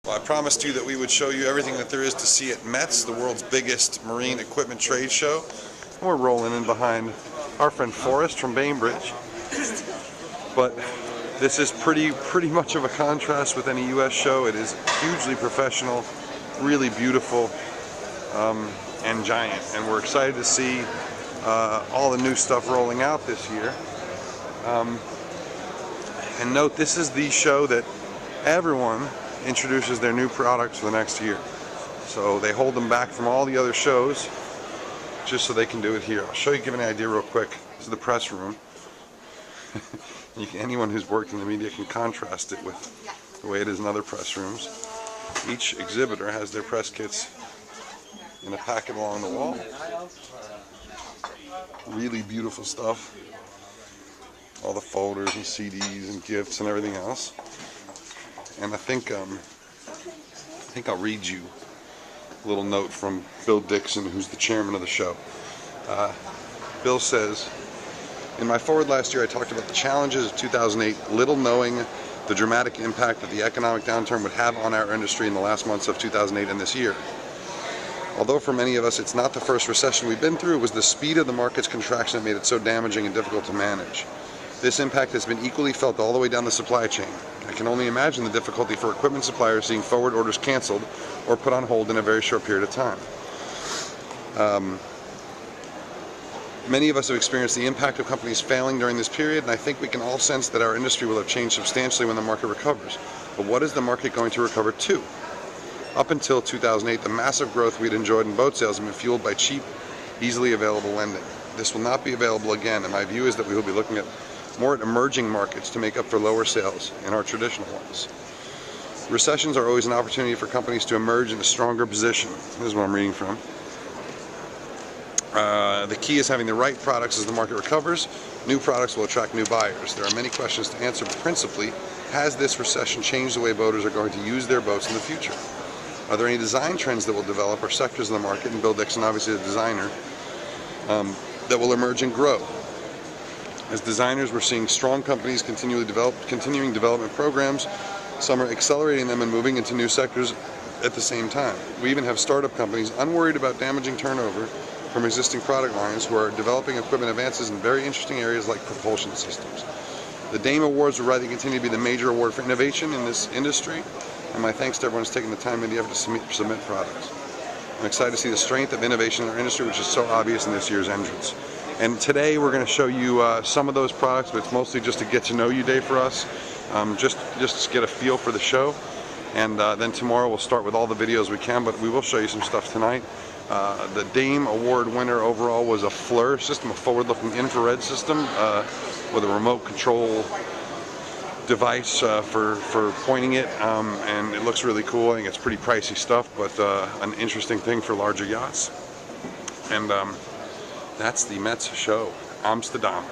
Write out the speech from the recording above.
Well, I promised you that we would show you everything that there is to see at METS, the world's biggest marine equipment trade show. And we're rolling in behind our friend Forrest from Bainbridge. But this is pretty much of a contrast with any US show. It is hugely professional, really beautiful, and giant. And we're excited to see all the new stuff rolling out this year. And note, this is the show that everyone introduces their new products for the next year. So they hold them back from all the other shows just so they can do it here. I'll show you, give an idea real quick. This is the press room. Anyone who's worked in the media can contrast it with the way it is in other press rooms. Each exhibitor has their press kits in a packet along the wall. Really beautiful stuff. All the folders and CDs and gifts and everything else. And I think I'll read you a little note from Bill Dixon, who's the chairman of the show. Bill says, "In my forward last year, I talked about the challenges of 2008, little knowing the dramatic impact that the economic downturn would have on our industry in the last months of 2008 and this year. Although for many of us it's not the first recession we've been through, it was the speed of the market's contraction that made it so damaging and difficult to manage. This impact has been equally felt all the way down the supply chain. I can only imagine the difficulty for equipment suppliers seeing forward orders canceled or put on hold in a very short period of time. Many of us have experienced the impact of companies failing during this period, and I think we can all sense that our industry will have changed substantially when the market recovers. But what is the market going to recover to? Up until 2008, the massive growth we'd enjoyed in boat sales had been fueled by cheap, easily available lending. This will not be available again, and my view is that we will be looking at more at emerging markets to make up for lower sales in our traditional ones. Recessions are always an opportunity for companies to emerge in a stronger position." This is what I'm reading from. "The key is having the right products as the market recovers. New products will attract new buyers. There are many questions to answer, but principally, has this recession changed the way boaters are going to use their boats in the future? Are there any design trends that will develop or sectors of the market," and Bill Dixon, obviously the designer, "that will emerge and grow? As designers, we're seeing strong companies continuing development programs. Some are accelerating them and moving into new sectors at the same time. We even have startup companies unworried about damaging turnover from existing product lines who are developing equipment advances in very interesting areas like propulsion systems. The DAME Awards will rightly continue to be the major award for innovation in this industry, and my thanks to everyone who's taken the time and the effort to submit products. I'm excited to see the strength of innovation in our industry, which is so obvious in this year's entrance." And today we're going to show you some of those products, but it's mostly just a get-to-know-you day for us, just to get a feel for the show. And then tomorrow we'll start with all the videos we can, but we will show you some stuff tonight. The DAME Award winner overall was a FLIR system, a forward-looking infrared system with a remote control device for pointing it, and it looks really cool. I think it's pretty pricey stuff, but an interesting thing for larger yachts. And that's the METS show, Amsterdam.